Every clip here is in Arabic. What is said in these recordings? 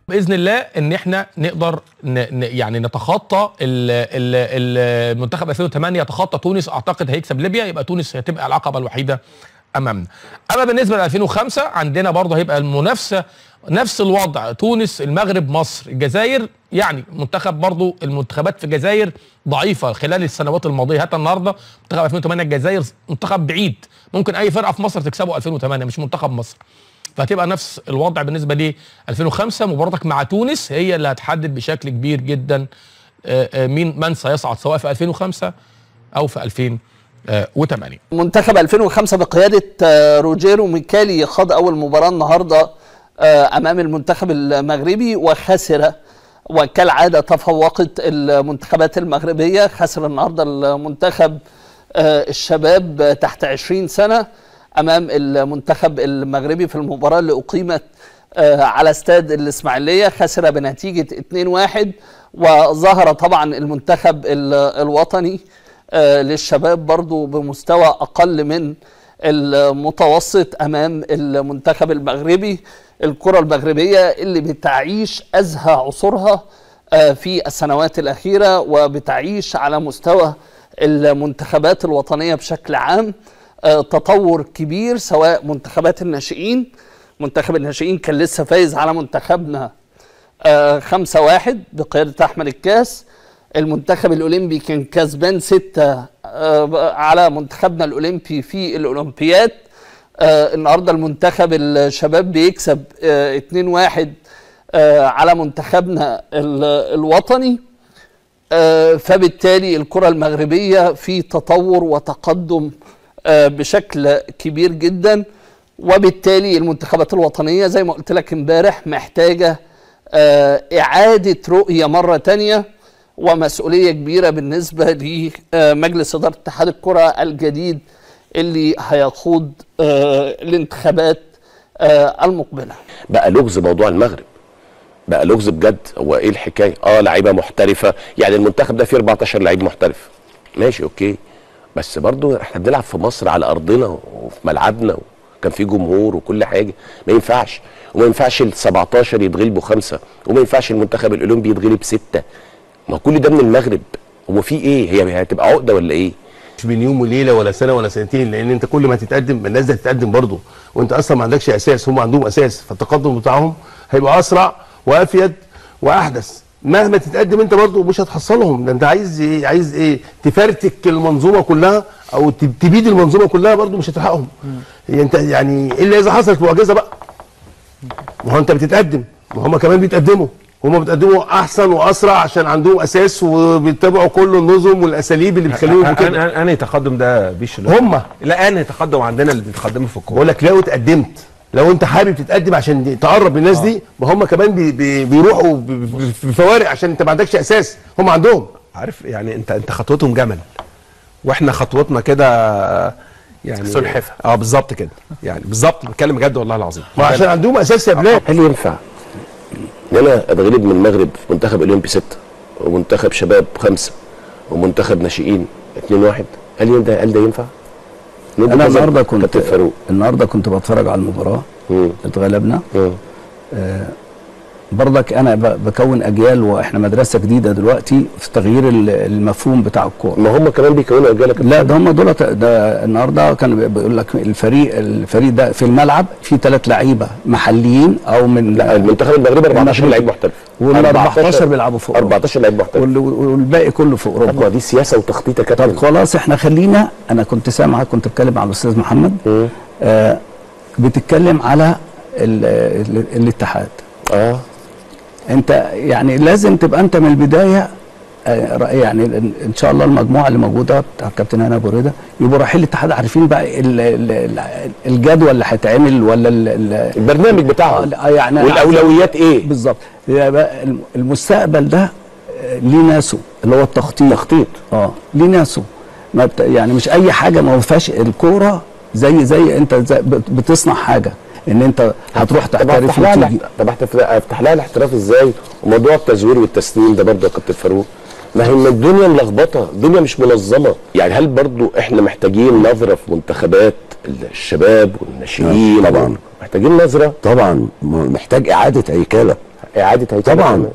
باذن الله ان احنا نقدر يعني نتخطى المنتخب 2008 يتخطى تونس، اعتقد هيكسب ليبيا، يبقى تونس هتبقى العقبه الوحيده امامنا. اما بالنسبه ل 2005 عندنا برضه هيبقى المنافسه نفس الوضع، تونس، المغرب، مصر، الجزائر. يعني منتخب برضه المنتخبات في الجزائر ضعيفه خلال السنوات الماضيه، حتى النهارده منتخب 2008 الجزائر منتخب بعيد، ممكن اي فرقه في مصر تكسبه 2008 مش منتخب مصر. فهتبقى نفس الوضع بالنسبه ل 2005. مباراتك مع تونس هي اللي هتحدد بشكل كبير جدا من سيصعد سواء في 2005 او في 2008. منتخب 2005 بقياده روجيرو ميكالي خاض اول مباراه النهارده امام المنتخب المغربي وخسر، وكالعاده تفوقت المنتخبات المغربيه. خسر النهارده المنتخب الشباب تحت 20 سنه امام المنتخب المغربي في المباراه اللي اقيمت على استاد الاسماعيليه، خسر بنتيجه 2-1. وظهر طبعا المنتخب الوطني للشباب برضو بمستوى اقل من المتوسط امام المنتخب المغربي. الكره المغربيه اللي بتعيش ازهى عصورها في السنوات الاخيره، وبتعيش على مستوى المنتخبات الوطنيه بشكل عام تطور كبير، سواء منتخبات الناشئين. منتخب الناشئين كان لسه فايز على منتخبنا 5-1 بقيادة أحمد الكاس. المنتخب الأولمبي كان كسبان 6 على منتخبنا الأولمبي في الأولمبياد. النهارده المنتخب الشباب بيكسب 2-1 على منتخبنا الوطني. فبالتالي الكرة المغربية في تطور وتقدم بشكل كبير جدا، وبالتالي المنتخبات الوطنية زي ما قلت لك امبارح محتاجة إعادة رؤية مرة تانية، ومسؤولية كبيرة بالنسبة لمجلس إدارة اتحاد الكرة الجديد اللي هيخوض الانتخابات المقبلة. بقى لغز موضوع المغرب، بقى لغز بجد. هو ايه الحكايه؟ لعيبه محترفه، يعني المنتخب ده فيه 14 لعيب محترف، ماشي اوكي، بس برضو احنا بنلعب في مصر على ارضنا وفي ملعبنا وكان في جمهور وكل حاجه. ما ينفعش، وما ينفعش ال 17 يتغلبوا 5، وما ينفعش المنتخب الاولمبي يتغلب 6. ما كل ده من المغرب. هو في ايه؟ هي هتبقى عقده ولا ايه؟ مش بين يوم وليله ولا سنه ولا سنتين، لان انت كل ما تتقدم الناس دي هتتقدم برضه، وانت اصلا ما عندكش اساس، هم عندهم اساس، فالتقدم بتاعهم هيبقى اسرع وافيد واحدث. مهما تتقدم انت برضه مش هتحصلهم. ده انت عايز ايه؟ عايز ايه؟ تفرتك المنظومه كلها او تبيد المنظومه كلها، برضه مش هتلحقهم. هي انت يعني الا اذا حصلت معجزه بقى. ما هو انت بتتقدم، ما هم كمان بيتقدموا، هم بيتقدموا احسن واسرع عشان عندهم اساس وبيتبعوا كل النظم والاساليب اللي بتخليهم كده. انا التقدم ده هم لا، انا تقدم عندنا اللي بيتقدموا في الكوره. بقول لك لو اتقدمت، لو انت حابب تتقدم عشان تقرب من الناس دي، ما هم كمان بيروحوا بفوارق عشان انت ما عندكش اساس، هم عندهم. عارف يعني انت خطوتهم جمل، واحنا خطوتنا كده يعني سلحفه. بالظبط كده، يعني بالظبط بتكلم بجد والله العظيم. ما عشان عندهم اساس يا بلاد. هل ينفع ان انا اتغلب من المغرب في منتخب اولمبي 6 ومنتخب شباب 5 ومنتخب ناشئين 2-1؟ هل ده ينفع؟ انا النهارده كنت بتفرج على المباراه، اتغلبنا. برضك انا بكون اجيال، واحنا مدرسه جديده دلوقتي في تغيير المفهوم بتاع الكوره. ما هم كمان بيكونوا اجيال. لا، ده هم دول. ده النهارده كان بيقول لك الفريق ده في الملعب فيه 3 لعيبه محليين او من. لا، المنتخب المغربي 14 لعيب محترف، وال 14 بيلعبوا فوق 14 لعيب محترف، والباقي كله في اوروبا. طب دي سياسه وتخطيط يا كابتن. طب خلاص، احنا خلينا. انا كنت سامع، كنت بتكلم على الاستاذ محمد، بتتكلم على الاتحاد. انت يعني لازم تبقى انت من البدايه، يعني ان شاء الله المجموعه اللي موجوده بتاع الكابتن هاني ابو ريده يبقوا رايحين الاتحاد عارفين بقى الجدول اللي هيتعمل ولا البرنامج بتاعهم يعني والاولويات ايه بالظبط. المستقبل ده ليه ناسه، اللي هو التخطيط. ليه ناسه. يعني مش اي حاجه ما فيهاش. الكوره زي انت بتصنع حاجه، ان انت هتروح تحترف وتيجي. طب افتح لها الاحتراف ازاي؟ وموضوع التزوير والتسنين ده برضه يا كابتن فاروق، ما هي الدنيا ملخبطه، الدنيا مش منظمه. يعني هل برضه احنا محتاجين نظره في منتخبات الشباب والناشئين؟ طبعا محتاجين نظره، طبعا محتاج اعاده هيكله. اعاده هيكله طبعا.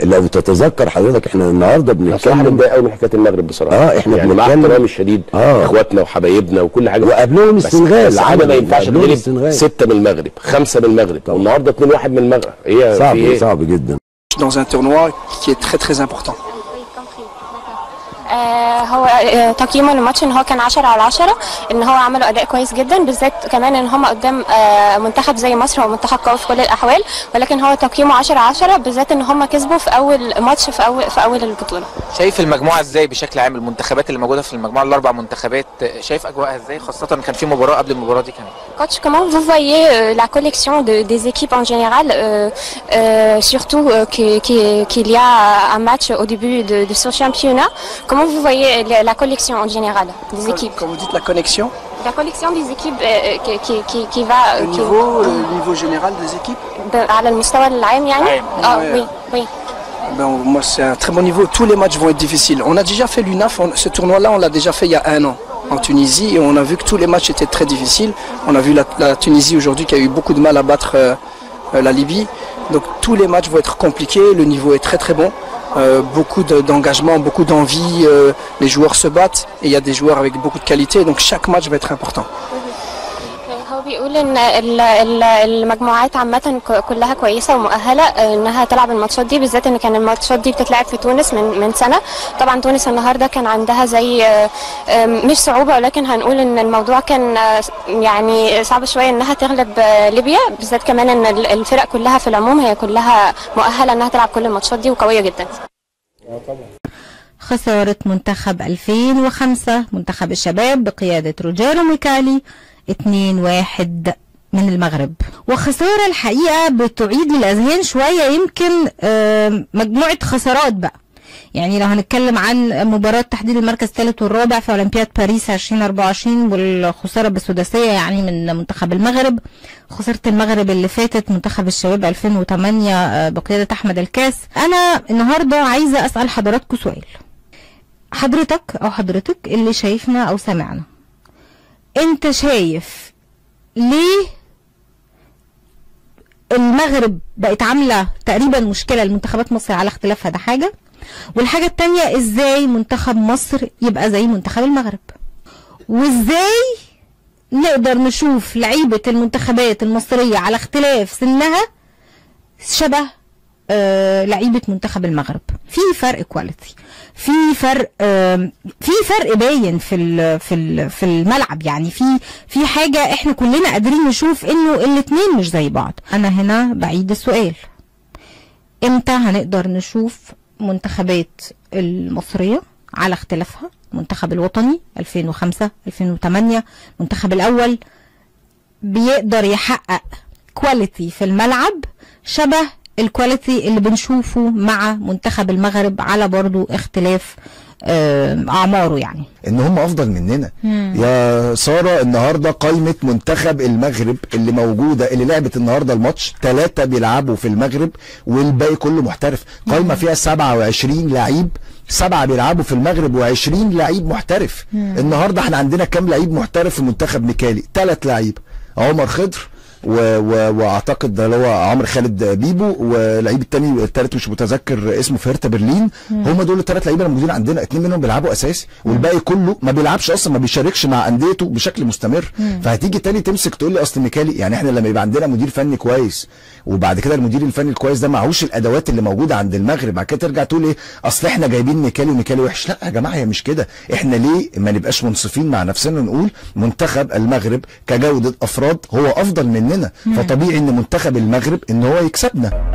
لو تتذكر حضرتك احنا النهارده بنتكلم، احنا متضايق قوي من حكايه المغرب بصراحه. احنا يعني مع احترامي الشديد اخواتنا وحبايبنا وكل حاجه، وقبلهم السنغال. عادي ما ينفعش نغلب 6 من المغرب 5 من المغرب والنهارده 2-1 من المغرب. ايه صعب في إيه؟ صعب جدا. Dans un tournoi qui est très très important. هو تقييمه للماتش ان هو كان 10/10، ان هو عملوا اداء كويس جدا، بالذات كمان ان هم قدام منتخب زي مصر، هو منتخب قوي في كل الاحوال، ولكن هو تقييمه 10/10 بالذات ان هم كسبوا في اول ماتش في اول البطوله. شايف المجموعه ازاي بشكل عام؟ المنتخبات اللي موجوده في المجموعه الاربع منتخبات شايف اجواءها ازاي؟ خاصه كان في مباراه قبل المباراه دي كمان. Coach, comment vous voyez la collection des équipes en général, surtout qu'il y a un match au début de ce championnat? Comment vous voyez la collection en général des équipes? Quand vous dites la connexion? La collection des équipes qui va... Le niveau général des équipes? على المستوى العام يعني? Oui, oui. Ben, moi, c'est un très bon niveau. Tous les matchs vont être difficiles. On a déjà fait l'UNAF, ce tournoi-là, on l'a déjà fait il y a 1 an en Tunisie, et on a vu que tous les matchs étaient très difficiles. On a vu la Tunisie aujourd'hui qui a eu beaucoup de mal à battre la Libye. Donc tous les matchs vont être compliqués, le niveau est très très bon. Beaucoup d'engagement, beaucoup d'envie, les joueurs se battent, et il y a des joueurs avec beaucoup de qualité, donc chaque match va être important. هو بيقول ان المجموعات عامه كلها كويسه ومؤهله انها تلعب الماتشات دي، بالذات ان كان الماتشات دي بتتلعب في تونس من سنه. طبعا تونس النهارده كان عندها زي مش صعوبه، ولكن هنقول ان الموضوع كان يعني صعب شويه انها تغلب ليبيا، بالذات كمان ان الفرق كلها في العموم هي كلها مؤهله انها تلعب كل الماتشات دي وقويه جدا. خساره منتخب 2005 منتخب الشباب بقياده روجيرو ميكالي 2-1 من المغرب. وخسارة الحقيقة بتعيد للأذهان شوية يمكن مجموعة خسارات بقى. يعني لو هنتكلم عن مباراة تحديد المركز الثالث والرابع في أولمبياد باريس 2024 والخسارة بالسداسية يعني من منتخب المغرب، خسارة المغرب اللي فاتت منتخب الشباب 2008 بقيادة أحمد الكاس. أنا النهاردة عايزة أسأل حضراتكم سؤال، حضرتك أو حضرتك اللي شايفنا أو سمعنا، انت شايف ليه المغرب بقت عامله تقريبا مشكله لمنتخبات مصر على اختلافها؟ ده حاجه، والحاجه الثانيه ازاي منتخب مصر يبقى زي منتخب المغرب، وازاي نقدر نشوف لعيبه المنتخبات المصريه على اختلاف سنها شبه لعيبه منتخب المغرب. في فرق كواليتي، في فرق باين في الملعب، يعني في حاجه احنا كلنا قادرين نشوف انه الاثنين مش زي بعض. انا هنا بعيد السؤال، امتى هنقدر نشوف منتخبات المصريه على اختلافها؟ المنتخب الوطني 2005 2008 المنتخب الاول بيقدر يحقق كواليتي في الملعب شبه الكواليتي اللي بنشوفه مع منتخب المغرب على برضو اختلاف اعماره، يعني ان هم افضل مننا. يا ساره النهارده قائمه منتخب المغرب اللي موجوده اللي لعبت النهارده الماتش 3 بيلعبوا في المغرب والباقي كله محترف. قائمه فيها 27 لعيب، 7 بيلعبوا في المغرب و20 لعيب محترف. النهارده احنا عندنا كام لعيب محترف في منتخب ميكالي؟ 3 لعيب، عمر خضر واعتقد اللي هو عمرو خالد بيبو، واللعيب الثالث مش متذكر اسمه في هرتا برلين. هم دول ال3 لعيبه الموجودين عندنا، 2 منهم بيلعبوا اساسي والباقي كله ما بيلعبش اصلا، ما بيشاركش مع انديته بشكل مستمر. فهتيجي تاني تمسك تقول لي اصل ميكالي، يعني احنا لما يبقى عندنا مدير فني كويس وبعد كده المدير الفني الكويس ده معهوش الادوات اللي موجوده عند المغرب، بعد كده ترجع تقول ايه اصل احنا جايبين ميكالي وميكالي وحش. لا يا جماعه هي مش كده. احنا ليه ما نبقاش منصفين مع نفسنا نقول منتخب المغرب كجوده افراد هو افضل مننا، فطبيعي ان منتخب المغرب ان هو يكسبنا.